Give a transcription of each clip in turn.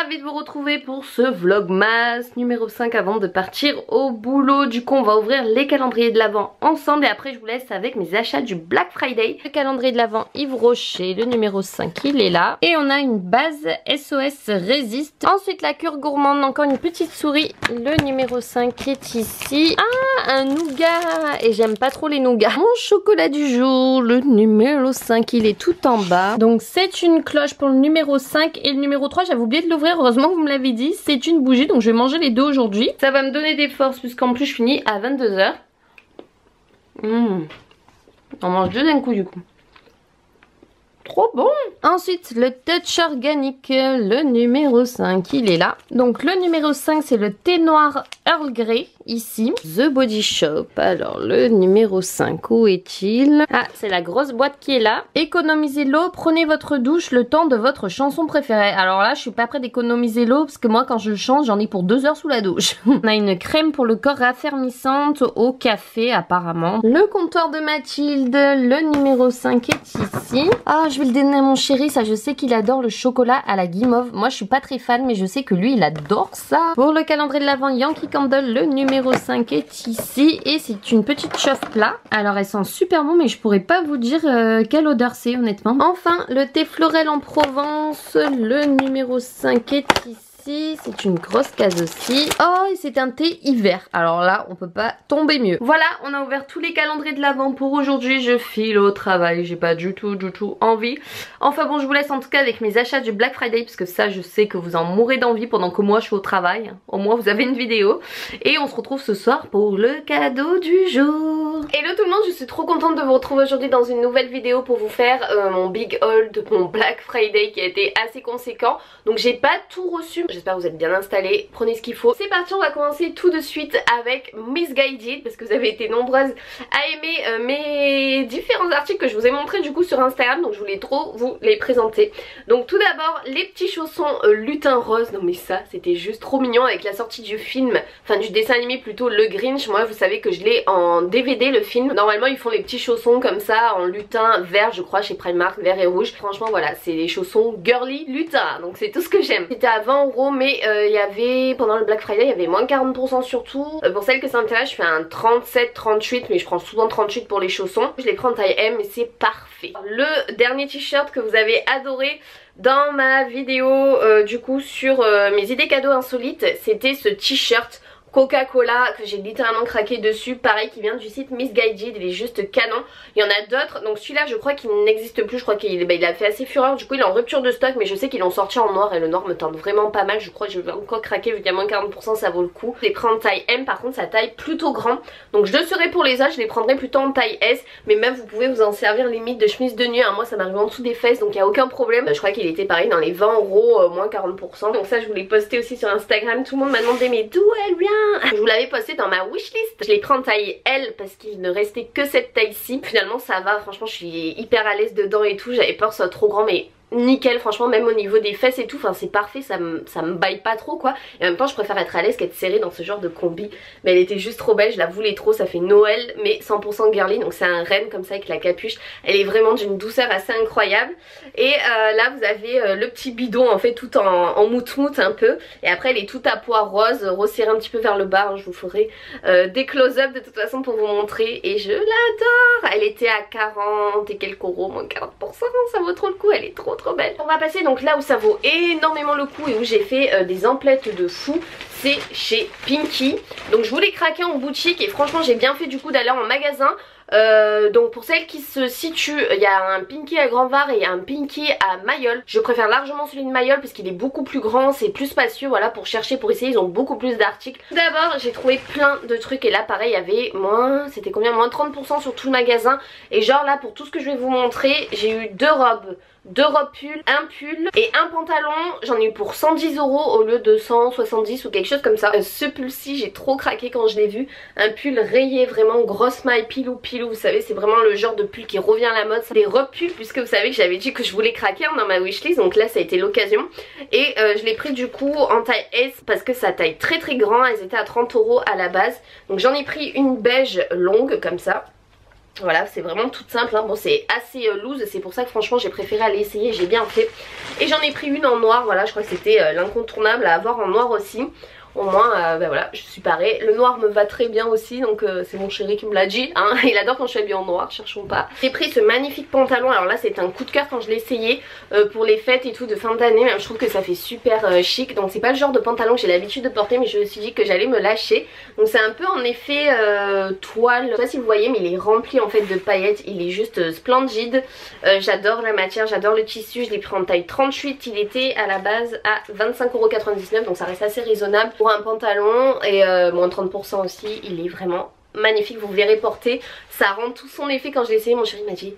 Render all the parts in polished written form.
ravie de vous retrouver pour ce vlogmas numéro 5 avant de partir au boulot. Du coup on va ouvrir les calendriers de l'Avent ensemble et après je vous laisse avec mes achats du Black Friday. Le calendrier de l'Avent Yves Rocher, le numéro 5 il est là. Et on a une base SOS Résiste. Ensuite la cure gourmande, encore une petite souris. Le numéro 5 est ici. Ah, un nougat. Et j'aime pas trop les nougats. Mon chocolat du jour, le numéro 5 il est tout en bas. Donc c'est une cloche pour le numéro 5 et le numéro 3 j'avais oublié de l'ouvrir, heureusement que vous me l'avez dit. C'est une bougie donc je vais manger les deux aujourd'hui. Ça va me donner des forces puisqu'en plus je finis à 22 h. On mange deux d'un coup du coup. Trop bon. Ensuite le touch organique, le numéro 5 il est là. Donc le numéro 5 c'est le thé noir Earl Grey ici. The Body Shop. Alors le numéro 5 où est-il? Ah c'est la grosse boîte qui est là. Économisez l'eau, prenez votre douche le temps de votre chanson préférée. Alors là je suis pas prête d'économiser l'eau parce que moi quand je change j'en ai pour 2 heures sous la douche. On a une crème pour le corps raffermissante au café apparemment. Le comptoir de Mathilde, le numéro 5 est ici. Ah je vais le donner à mon chéri, ça je sais qu'il adore le chocolat à la guimauve. Moi je suis pas très fan mais je sais que lui il adore ça. Pour le calendrier de l'Avent Yankee Candle, le numéro 5 est ici et c'est une petite chauffe plat. Alors elle sent super bon mais je pourrais pas vous dire quelle odeur c'est honnêtement. Enfin le thé Florel en Provence, le numéro 5 est ici. C'est une grosse case aussi. Oh et c'est un thé hiver. Alors là on peut pas tomber mieux. Voilà, on a ouvert tous les calendriers de l'Avent pour aujourd'hui. Je file au travail, j'ai pas du tout envie. Enfin bon je vous laisse en tout cas avec mes achats du Black Friday parce que ça je sais que vous en mourrez d'envie pendant que moi je suis au travail. Au moins vous avez une vidéo. Et on se retrouve ce soir pour le cadeau du jour. Hello tout le monde, je suis trop contente de vous retrouver aujourd'hui dans une nouvelle vidéo pour vous faire mon big haul de mon Black Friday qui a été assez conséquent. Donc j'ai pas tout reçu. J'espère que vous êtes bien installés, prenez ce qu'il faut. C'est parti, on va commencer tout de suite avec Missguided parce que vous avez été nombreuses à aimer mes différents articles que je vous ai montrés du coup sur Instagram. Donc je voulais trop vous les présenter. Donc tout d'abord les petits chaussons lutin rose. Non mais ça c'était juste trop mignon avec la sortie du film, enfin du dessin animé plutôt, le Grinch. Moi vous savez que je l'ai en DVD le film. Normalement ils font les petits chaussons comme ça en lutin vert je crois chez Primark, vert et rouge. Franchement voilà c'est les chaussons girly lutin. Donc c'est tout ce que j'aime. C'était à 20 € mais il y avait pendant le Black Friday il y avait moins de 40% surtout. Pour celles que ça intéresse je fais un 37-38 mais je prends souvent 38 pour les chaussons. Je les prends en taille M et c'est parfait. Le dernier t-shirt que vous avez adoré dans ma vidéo du coup sur mes idées cadeaux insolites, c'était ce t-shirt Coca-Cola que j'ai littéralement craqué dessus, pareil qui vient du site Missguided, il est juste canon. Il y en a d'autres, donc celui-là je crois qu'il n'existe plus, je crois qu'il il a fait assez fureur, du coup il est en rupture de stock mais je sais qu'ils l'ont sorti en noir et le noir me tente vraiment pas mal. Je crois que je vais encore craquer vu qu'il y a moins de 40%, ça vaut le coup. Je les prends en taille M, par contre ça taille plutôt grand, donc je le serai pour les âges, je les prendrai plutôt en taille S, mais même vous pouvez vous en servir limite de chemise de nuit. Moi ça m'arrive en dessous des fesses donc il n'y a aucun problème. Je crois qu'il était pareil dans les 20 €, moins 40%, donc ça je vous l'ai posté aussi sur Instagram. Tout le monde m'a demandé mais d'où elle vient. Je vous l'avais posté dans ma wishlist. Je l'ai pris en taille L parce qu'il ne restait que cette taille-ci. Finalement ça va, franchement je suis hyper à l'aise dedans et tout. J'avais peur que ce soit trop grand mais nickel franchement, même au niveau des fesses et tout, enfin c'est parfait, ça me baille pas trop quoi. Et en même temps je préfère être à l'aise qu'être serrée dans ce genre de combi. Mais elle était juste trop belle, je la voulais trop, ça fait Noël mais 100% girly. Donc c'est un renne comme ça avec la capuche. Elle est vraiment d'une douceur assez incroyable. Et là vous avez le petit bidon en fait tout en mout-mout un peu. Et après elle est toute à pois rose, resserrée un petit peu vers le bas, hein. Je vous ferai des close-up de toute façon pour vous montrer. Et je l'adore. Elle était à 40 et quelques euros, moins 40%, ça vaut trop le coup, elle est trop belle. On va passer donc là où ça vaut énormément le coup et où j'ai fait des emplettes de fou, c'est chez Pinky. Donc je voulais craquer en boutique et franchement j'ai bien fait du coup d'aller en magasin. Donc pour celles qui se situent, il y a un Pinky à Grand-Var et il y a un Pinky à Mayol. Je préfère largement celui de Mayol parce qu'il est beaucoup plus grand, c'est plus spacieux, voilà, pour chercher, pour essayer, ils ont beaucoup plus d'articles. Tout d'abord j'ai trouvé plein de trucs et là pareil il y avait c'était combien, moins 30% sur tout le magasin. Et genre là pour tout ce que je vais vous montrer, j'ai eu deux robes pulls, un pull et un pantalon. J'en ai eu pour 110 € au lieu de 170 ou quelque chose comme ça. Ce pull-ci j'ai trop craqué quand je l'ai vu. Un pull rayé, vraiment grosse maille, pilou, vous savez c'est vraiment le genre de pull qui revient à la mode. Des robes pulls puisque vous savez que j'avais dit que je voulais craquer dans ma wishlist, donc là ça a été l'occasion. Et je l'ai pris du coup en taille S parce que ça taille très grand. Elles étaient à 30 € à la base. Donc j'en ai pris une beige longue comme ça. Voilà, c'est vraiment toute simple, hein. Bon c'est assez loose, c'est pour ça que franchement j'ai préféré aller essayer, j'ai bien fait. Et j'en ai pris une en noir, voilà, je crois que c'était l'incontournable à avoir en noir aussi. Au moins, ben voilà, je suis parée. Le noir me va très bien aussi, donc c'est mon chéri qui me l'a dit, hein. Il adore quand je suis habillée en noir, cherchons pas. J'ai pris ce magnifique pantalon, alors là c'est un coup de cœur quand je l'ai essayé pour les fêtes et tout de fin d'année. Même je trouve que ça fait super chic, donc c'est pas le genre de pantalon que j'ai l'habitude de porter, mais je me suis dit que j'allais me lâcher. Donc c'est un peu en effet toile, je sais pas si vous voyez, mais il est rempli en fait de paillettes, il est juste splendide. J'adore la matière, j'adore le tissu, je l'ai pris en taille 38, il était à la base à 25,99 €, donc ça reste assez raisonnable pour un pantalon et moins 30% aussi. Il est vraiment magnifique, vous verrez porter, ça rend tout son effet. Quand je l'ai essayé, mon chéri m'a dit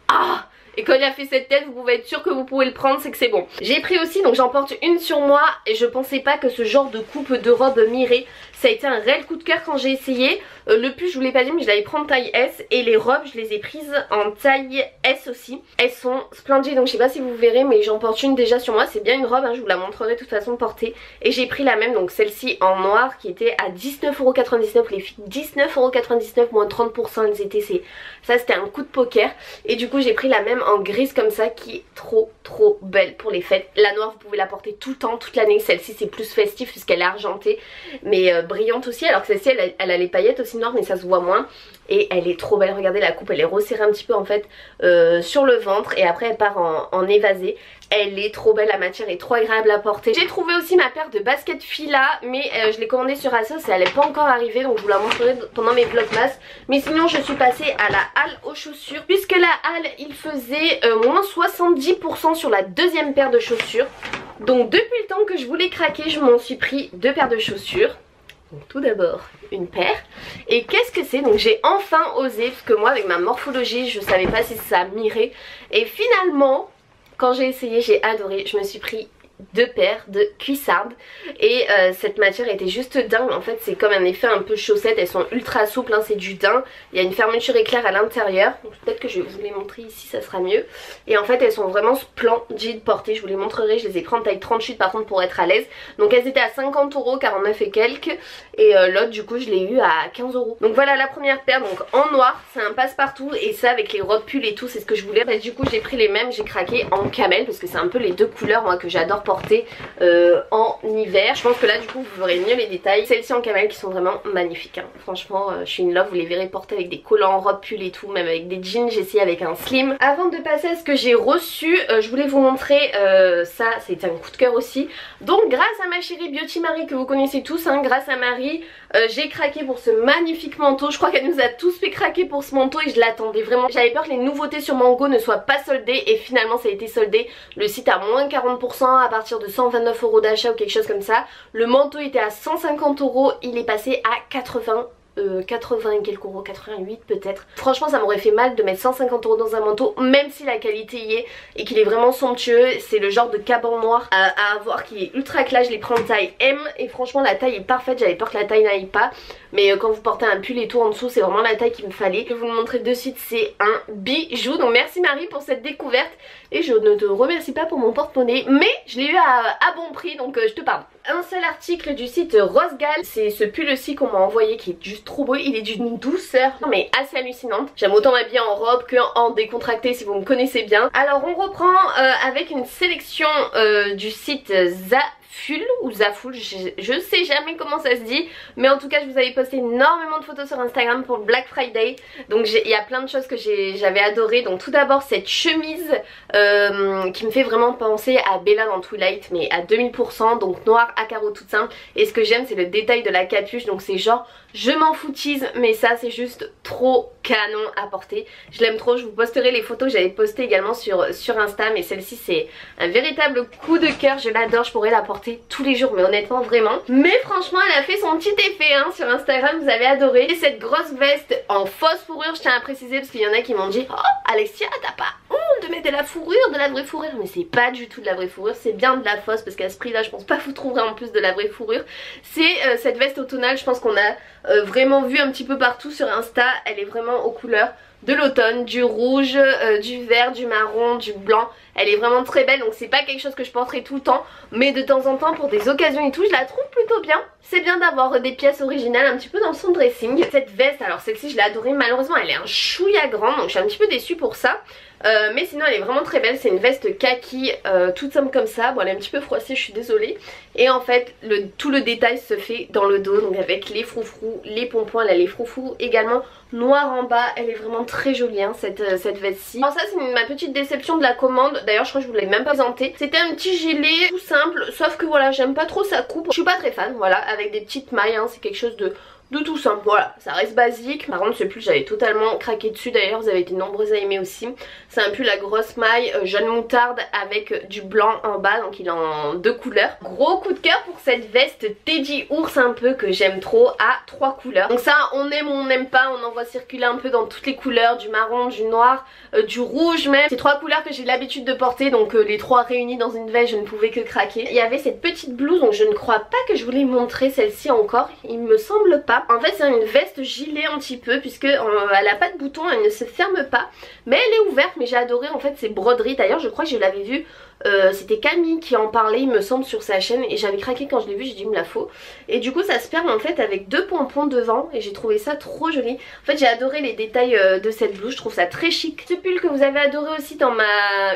ah, et quand il a fait cette tête, vous pouvez être sûr que vous pouvez le prendre, c'est que c'est bon. J'ai pris aussi, donc j'en porte une sur moi et je pensais pas que ce genre de coupe de robe m'irait. Ça a été un réel coup de cœur quand j'ai essayé. Le pull je vous l'ai pas dit, mais je l'avais pris en taille S. Et les robes je les ai prises en taille S aussi. Elles sont splendides, donc je sais pas si vous verrez, mais j'en porte une déjà sur moi. C'est bien une robe, hein, je vous la montrerai de toute façon portée. Et j'ai pris la même, donc celle-ci en noir, qui était à 19,99 € les filles. 19,99 € moins 30%, elles étaient, ça c'était un coup de poker. Et du coup j'ai pris la même en grise comme ça, qui est trop belle pour les fêtes. La noire vous pouvez la porter tout le temps, toute l'année. Celle-ci c'est plus festif puisqu'elle est argentée, mais brillante aussi, alors que celle-ci elle a les paillettes aussi noires, mais ça se voit moins. Et elle est trop belle, regardez la coupe, elle est resserrée un petit peu en fait sur le ventre, et après elle part en évasé. Elle est trop belle, la matière est trop agréable à porter. J'ai trouvé aussi ma paire de baskets Fila, mais je l'ai commandée sur ASOS et elle n'est pas encore arrivée, donc je vous la montrerai pendant mes vlogmas. Mais sinon je suis passée à la halle aux chaussures, puisque la halle il faisait moins 70% sur la deuxième paire de chaussures. Donc depuis le temps que je voulais craquer, je m'en suis pris 2 paires de chaussures. Donc tout d'abord une paire. Et qu'est-ce que c'est? Donc j'ai enfin osé, parce que moi avec ma morphologie je savais pas si ça m'irait. Et finalement quand j'ai essayé j'ai adoré, je me suis pris 2 paires de cuissardes et cette matière était juste dingue. En fait c'est comme un effet un peu chaussette, elles sont ultra souples, hein, c'est du daim, il y a une fermeture éclair à l'intérieur, peut-être que je vais vous les montrer ici, ça sera mieux. Et en fait elles sont vraiment splendides portées, je vous les montrerai, je les ai pris en taille 38 par contre pour être à l'aise. Donc elles étaient à 50 €, 49 et quelques, et l'autre du coup je l'ai eu à 15 €. Donc voilà la première paire, donc en noir, c'est un passe-partout, et ça avec les robes pulls et tout c'est ce que je voulais. Bah, du coup j'ai pris les mêmes, j'ai craqué en camel parce que c'est un peu les deux couleurs moi que j'adore porter en hiver. Je pense que là du coup vous verrez mieux les détails. Celles-ci en camel qui sont vraiment magnifiques, hein. Franchement je suis in love, vous les verrez porter avec des collants, robes, pull et tout, même avec des jeans. J'ai essayé avec un slim. Avant de passer à ce que j'ai reçu, je voulais vous montrer ça, c'était un coup de cœur aussi. Donc grâce à ma chérie Beauty Marie que vous connaissez tous, hein, grâce à Marie j'ai craqué pour ce magnifique manteau. Je crois qu'elle nous a tous fait craquer pour ce manteau et je l'attendais vraiment. J'avais peur que les nouveautés sur Mango ne soient pas soldées et finalement ça a été soldé. Le site a moins 40% à partir de 129 € d'achat ou quelque chose comme ça. Le manteau était à 150 €, il est passé à 80 et quelques euros, 88 peut-être. Franchement ça m'aurait fait mal de mettre 150 € dans un manteau, même si la qualité y est et qu'il est vraiment somptueux. C'est le genre de caban noir à avoir qui est ultra classe. Je les prends en taille M et franchement la taille est parfaite. J'avais peur que la taille n'aille pas, mais quand vous portez un pull et tout en dessous c'est vraiment la taille qu'il me fallait. Je vais vous le montrer de suite, c'est un bijou. Donc merci Marie pour cette découverte, et je ne te remercie pas pour mon porte-monnaie, mais je l'ai eu à bon prix, donc je te parle. Un seul article du site Rosegal, c'est ce pull-ci qu'on m'a envoyé qui est juste trop beau. Il est d'une douceur mais assez hallucinante. J'aime autant m'habiller en robe qu'en décontracté si vous me connaissez bien. Alors on reprend avec une sélection du site Zaful ou Zafoul, je sais jamais comment ça se dit, mais en tout cas je vous avais posté énormément de photos sur Instagram pour le Black Friday. Donc il y a plein de choses que j'avais adoré. Donc tout d'abord cette chemise qui me fait vraiment penser à Bella dans Twilight, mais à 2000%, donc noir à carreaux toute simple. Et ce que j'aime c'est le détail de la capuche, donc c'est genre je m'en foutise, mais ça c'est juste trop canon à porter. Je l'aime trop, je vous posterai les photos que j'avais postées également sur Insta, mais celle-ci c'est un véritable coup de cœur, je l'adore, je pourrais la porter tous les jours, mais honnêtement vraiment. Mais franchement elle a fait son petit effet, hein, sur Instagram, vous avez adoré. Et cette grosse veste en fausse fourrure, je tiens à préciser parce qu'il y en a qui m'ont dit oh Alexia t'as pas honte de mettre de la fourrure, de la vraie fourrure? Mais c'est pas du tout de la vraie fourrure, c'est bien de la fausse, parce qu'à ce prix là je pense pas que vous trouverez en plus de la vraie fourrure. C'est cette veste automnale, je pense qu'on a vraiment vu un petit peu partout sur Insta. Elle est vraiment aux couleurs de l'automne, du rouge, du vert, du marron, du blanc. Elle est vraiment très belle, donc c'est pas quelque chose que je porterai tout le temps, mais de temps en temps pour des occasions et tout, je la trouve plutôt bien. C'est bien d'avoir des pièces originales un petit peu dans son dressing. Cette veste, alors celle-ci je l'ai adorée, malheureusement elle est un chouïa grande, donc je suis un petit peu déçue pour ça. Mais sinon elle est vraiment très belle, c'est une veste kaki toute simple comme ça. Bon, elle est un petit peu froissée, je suis désolée. Et en fait tout le détail se fait dans le dos, donc avec les froufrous, les pompons, elle a les froufrous également noir en bas. Elle est vraiment très jolie hein, cette veste-ci. Alors ça c'est ma petite déception de la commande, d'ailleurs je crois que je vous l'ai même pas présenté. C'était un petit gilet tout simple, sauf que voilà j'aime pas trop sa coupe. Je suis pas très fan, voilà, avec des petites mailles hein, c'est quelque chose de tout simple, voilà, ça reste basique. Par contre ce pull j'avais totalement craqué dessus, d'ailleurs vous avez été nombreuses à aimer aussi. C'est un pull à grosse maille jaune moutarde avec du blanc en bas, donc il est en 2 couleurs. Gros coup de cœur pour cette veste Teddy ours un peu que j'aime trop à 3 couleurs. Donc ça on aime ou on n'aime pas, on en voit circuler un peu dans toutes les couleurs, du marron, du noir, du rouge même. C'est 3 couleurs que j'ai l'habitude de porter, donc les 3 réunis dans une veste je ne pouvais que craquer. Il y avait cette petite blouse, donc je ne crois pas que je voulais montrer celle-ci encore, il me semble pas. En fait c'est une veste gilet un petit peu puisque elle a pas de bouton, elle ne se ferme pas, mais elle est ouverte. Mais j'ai adoré en fait ces broderies, d'ailleurs je crois que je l'avais vu, c'était Camille qui en parlait il me semble sur sa chaîne et j'avais craqué quand je l'ai vu, j'ai dit il me la faut. Et du coup ça se ferme en fait avec 2 pompons devant et j'ai trouvé ça trop joli. En fait j'ai adoré les détails de cette blouse, je trouve ça très chic. Ce pull que vous avez adoré aussi dans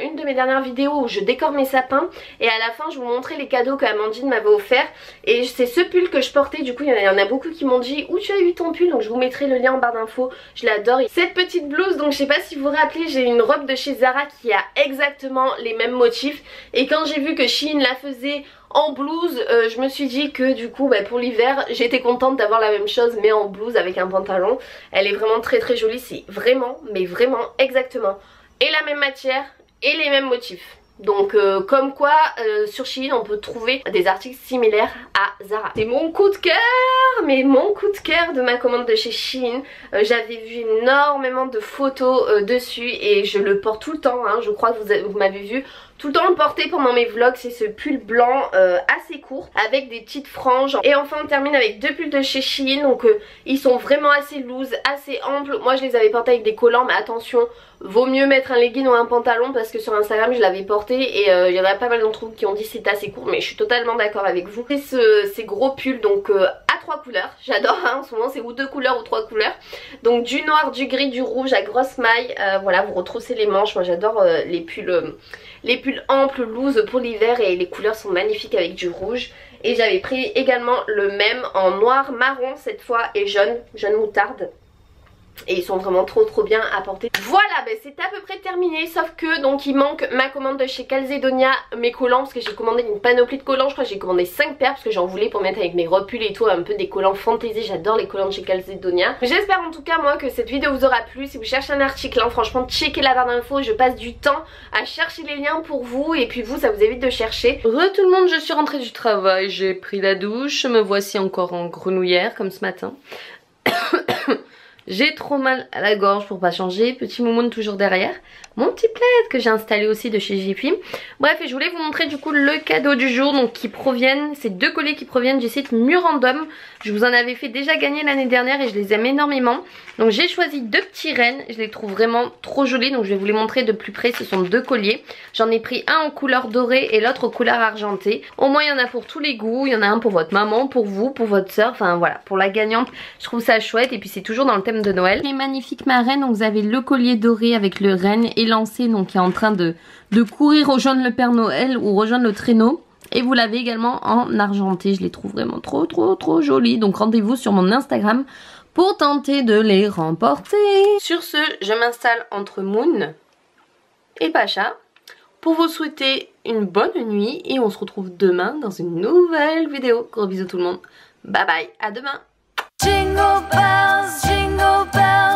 une de mes dernières vidéos où je décore mes sapins, et à la fin je vous montrais les cadeaux qu'Amandine m'avait offert, et c'est ce pull que je portais. Du coup il y en a beaucoup qui m'ont dit où tu as eu ton pull, donc je vous mettrai le lien en barre d'infos. Je l'adore. Cette petite blouse, donc je sais pas si vous vous rappelez, j'ai une robe de chez Zara qui a exactement les mêmes motifs, et quand j'ai vu que Shein la faisait en blouse, je me suis dit que du coup pour l'hiver j'étais contente d'avoir la même chose mais en blouse avec un pantalon. Elle est vraiment très très jolie, c'est vraiment mais vraiment exactement et la même matière et les mêmes motifs. Donc comme quoi sur Shein on peut trouver des articles similaires à Zara. C'est mon coup de cœur, mais mon coup de cœur de ma commande de chez Shein. J'avais vu énormément de photos dessus et je le porte tout le temps hein. Je crois que vous m'avez vu tout le temps le porter pendant mes vlogs. C'est ce pull blanc assez court avec des petites franges. Et enfin on termine avec 2 pulls de chez Shein. Donc ils sont vraiment assez loose, assez amples. Moi je les avais portés avec des collants, mais attention, vaut mieux mettre un legging ou un pantalon parce que sur Instagram je l'avais porté et il y en a pas mal d'entre vous qui ont dit c'est assez court, mais je suis totalement d'accord avec vous. C'est ces gros pulls donc à 3 couleurs, j'adore hein, en ce moment c'est ou 2 couleurs ou 3 couleurs. Donc du noir, du gris, du rouge à grosse maille, voilà, vous retroussez les manches. Moi j'adore les pulls amples, loose pour l'hiver, et les couleurs sont magnifiques avec du rouge. Et j'avais pris également le même en noir, marron cette fois, et jaune moutarde. Et ils sont vraiment trop bien à porter. Voilà, c'est à peu près terminé. Sauf que donc il manque ma commande de chez Calzedonia, mes collants, parce que j'ai commandé une panoplie de collants. Je crois que j'ai commandé 5 paires parce que j'en voulais pour mettre avec mes repuls et tout, un peu des collants fantaisie. J'adore les collants de chez Calzedonia. J'espère en tout cas moi que cette vidéo vous aura plu. Si vous cherchez un article hein, franchement checkez la barre d'infos. Je passe du temps à chercher les liens pour vous, et puis vous ça vous évite de chercher. Tout le monde, je suis rentrée du travail, j'ai pris la douche, me voici encore en grenouillère comme ce matin. J'ai trop mal à la gorge pour pas changer, petit moumoune toujours derrière. Mon petit plaid que j'ai installé aussi de chez Jiffy. Bref, et je voulais vous montrer du coup le cadeau du jour, donc qui proviennent, ces 2 colliers qui proviennent du site Murandom. Je vous en avais fait déjà gagner l'année dernière et je les aime énormément. Donc j'ai choisi 2 petits rennes, je les trouve vraiment trop jolis, donc je vais vous les montrer de plus près. Ce sont 2 colliers, j'en ai pris un en couleur dorée et l'autre en couleur argentée. Au moins il y en a pour tous les goûts, il y en a un pour votre maman, pour vous, pour votre soeur, enfin voilà, pour la gagnante. Je trouve ça chouette, et puis c'est toujours dans le thème de Noël. Les magnifiques marraines, donc vous avez le collier doré avec le renne élancé, donc qui est en train de courir rejoindre le Père Noël ou rejoindre le traîneau. Et vous l'avez également en argenté, je les trouve vraiment trop jolis. Donc rendez-vous sur mon Instagram pour tenter de les remporter. Sur ce, je m'installe entre Moon et Pacha pour vous souhaiter une bonne nuit, et on se retrouve demain dans une nouvelle vidéo. Gros bisous tout le monde, bye bye, à demain. Jingle bells, jingle bells.